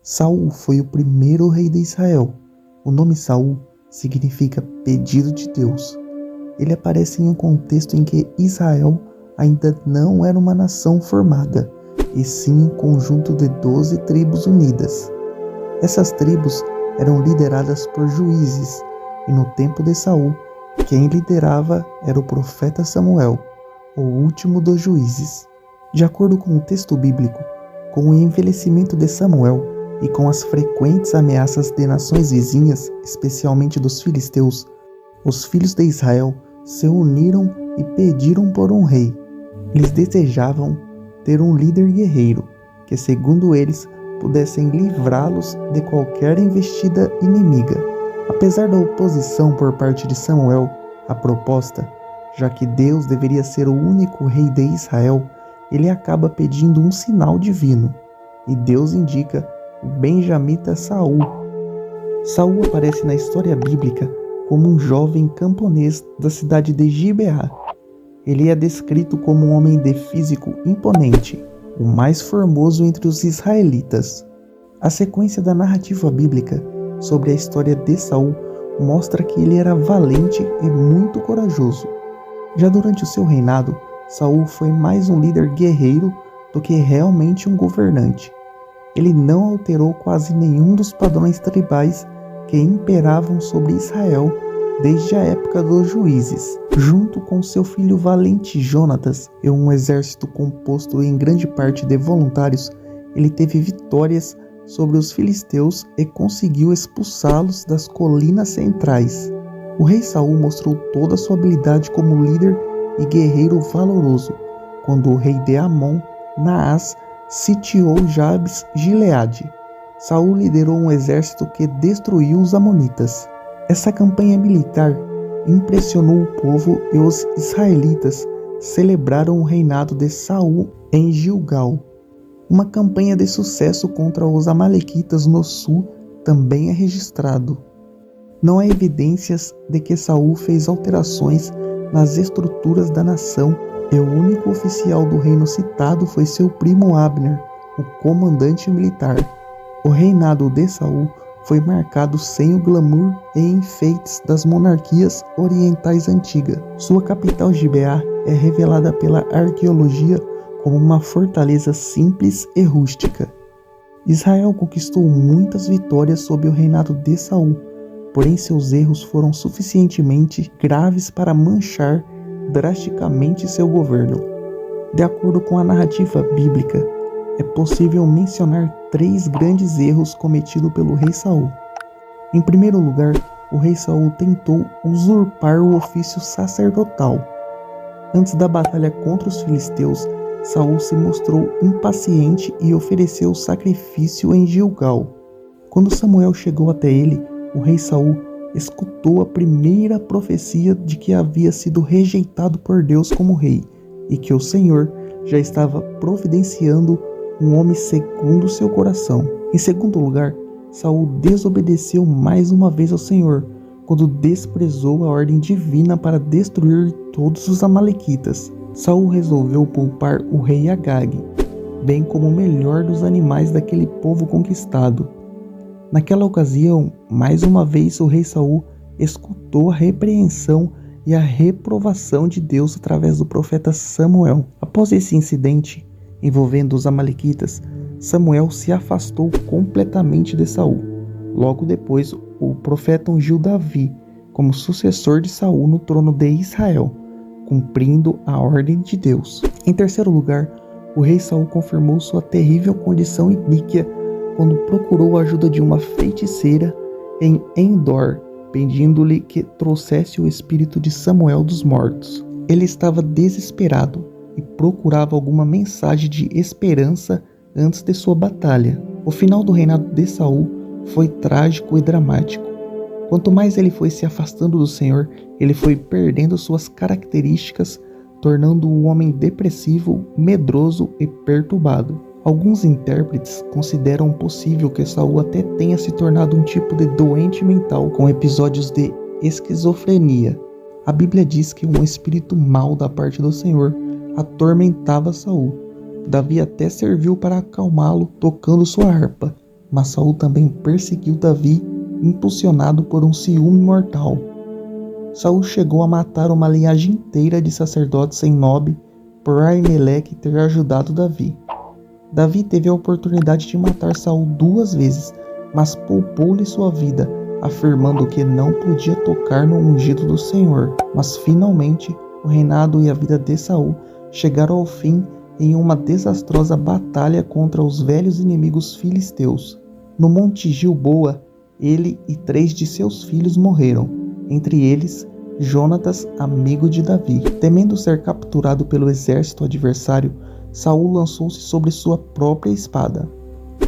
Saul foi o primeiro rei de Israel. O nome Saul significa pedido de Deus. Ele aparece em um contexto em que Israel ainda não era uma nação formada, e sim um conjunto de 12 tribos unidas. Essas tribos eram lideradas por juízes, e no tempo de Saul, quem liderava era o profeta Samuel, o último dos juízes. De acordo com o texto bíblico, com o envelhecimento de Samuel e com as frequentes ameaças de nações vizinhas, especialmente dos filisteus, os filhos de Israel se uniram e pediram por um rei. Eles desejavam ter um líder guerreiro, que, segundo eles, pudessem livrá-los de qualquer investida inimiga. Apesar da oposição por parte de Samuel à proposta, já que Deus deveria ser o único rei de Israel, ele acaba pedindo um sinal divino, e Deus indica o benjamita Saul. Saul aparece na história bíblica como um jovem camponês da cidade de Gibeá. Ele é descrito como um homem de físico imponente, o mais formoso entre os israelitas. A sequência da narrativa bíblica sobre a história de Saul mostra que ele era valente e muito corajoso. Já durante o seu reinado, Saul foi mais um líder guerreiro do que realmente um governante. Ele não alterou quase nenhum dos padrões tribais que imperavam sobre Israel desde a época dos juízes. Junto com seu filho valente Jonatas e um exército composto em grande parte de voluntários, ele teve vitórias sobre os filisteus e conseguiu expulsá-los das colinas centrais. O rei Saul mostrou toda a sua habilidade como líder e guerreiro valoroso quando o rei de Amon, Naás, sitiou Jabes Gileade. Saul liderou um exército que destruiu os amonitas. Essa campanha militar impressionou o povo e os israelitas celebraram o reinado de Saul em Gilgal. Uma campanha de sucesso contra os amalequitas no sul também é registrado. Não há evidências de que Saul fez alterações nas estruturas da nação, e o único oficial do reino citado foi seu primo Abner, o comandante militar. O reinado de Saul foi marcado sem o glamour e enfeites das monarquias orientais antigas. Sua capital Gibeá é revelada pela arqueologia como uma fortaleza simples e rústica. Israel conquistou muitas vitórias sob o reinado de Saul, porém seus erros foram suficientemente graves para manchar drasticamente seu governo. De acordo com a narrativa bíblica, é possível mencionar 3 grandes erros cometidos pelo rei Saul. Em primeiro lugar, o rei Saul tentou usurpar o ofício sacerdotal. Antes da batalha contra os filisteus, Saul se mostrou impaciente e ofereceu sacrifício em Gilgal. Quando Samuel chegou até ele, o rei Saul escutou a primeira profecia de que havia sido rejeitado por Deus como rei e que o Senhor já estava providenciando um homem segundo seu coração. Em segundo lugar, Saul desobedeceu mais uma vez ao Senhor, quando desprezou a ordem divina para destruir todos os amalequitas. Saul resolveu poupar o rei Agag, bem como o melhor dos animais daquele povo conquistado. Naquela ocasião, mais uma vez o rei Saul escutou a repreensão e a reprovação de Deus através do profeta Samuel. Após esse incidente envolvendo os amalequitas, Samuel se afastou completamente de Saul. Logo depois, o profeta ungiu Davi como sucessor de Saul no trono de Israel, cumprindo a ordem de Deus. Em terceiro lugar, o rei Saul confirmou sua terrível condição iníquia quando procurou a ajuda de uma feiticeira em Endor, pedindo-lhe que trouxesse o espírito de Samuel dos mortos. Ele estava desesperado e procurava alguma mensagem de esperança antes de sua batalha. O final do reinado de Saul foi trágico e dramático. Quanto mais ele foi se afastando do Senhor, ele foi perdendo suas características, tornando-o um homem depressivo, medroso e perturbado. Alguns intérpretes consideram possível que Saul até tenha se tornado um tipo de doente mental com episódios de esquizofrenia. A Bíblia diz que um espírito mau da parte do Senhor atormentava Saul. Davi até serviu para acalmá-lo tocando sua harpa, Mas Saul também perseguiu Davi, impulsionado por um ciúme mortal. Saul chegou a matar uma linhagem inteira de sacerdotes em Nob por Aimeleque ter ajudado Davi. Davi teve a oportunidade de matar Saul 2 vezes, mas poupou-lhe sua vida, afirmando que não podia tocar no ungido do Senhor. Mas finalmente o reinado e a vida de Saul chegaram ao fim em uma desastrosa batalha contra os velhos inimigos filisteus. No Monte Gilboa, ele e 3 de seus filhos morreram, entre eles Jonatas, amigo de Davi. Temendo ser capturado pelo exército adversário, Saul lançou-se sobre sua própria espada.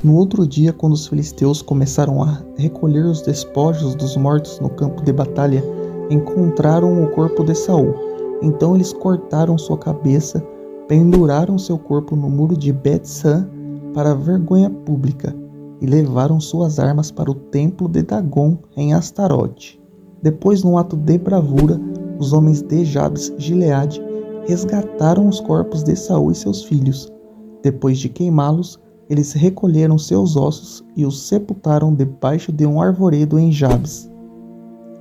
No outro dia, quando os filisteus começaram a recolher os despojos dos mortos no campo de batalha, encontraram o corpo de Saul. Então eles cortaram sua cabeça, penduraram seu corpo no muro de Bet-San para vergonha pública e levaram suas armas para o templo de Dagon em Astarote. Depois, num ato de bravura, os homens de Jabes Gileade resgataram os corpos de Saul e seus filhos. Depois de queimá-los, eles recolheram seus ossos e os sepultaram debaixo de um arvoredo em Jabes.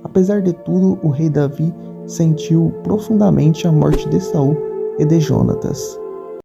Apesar de tudo, o rei Davi sentiu profundamente a morte de Saul e de Jonatas.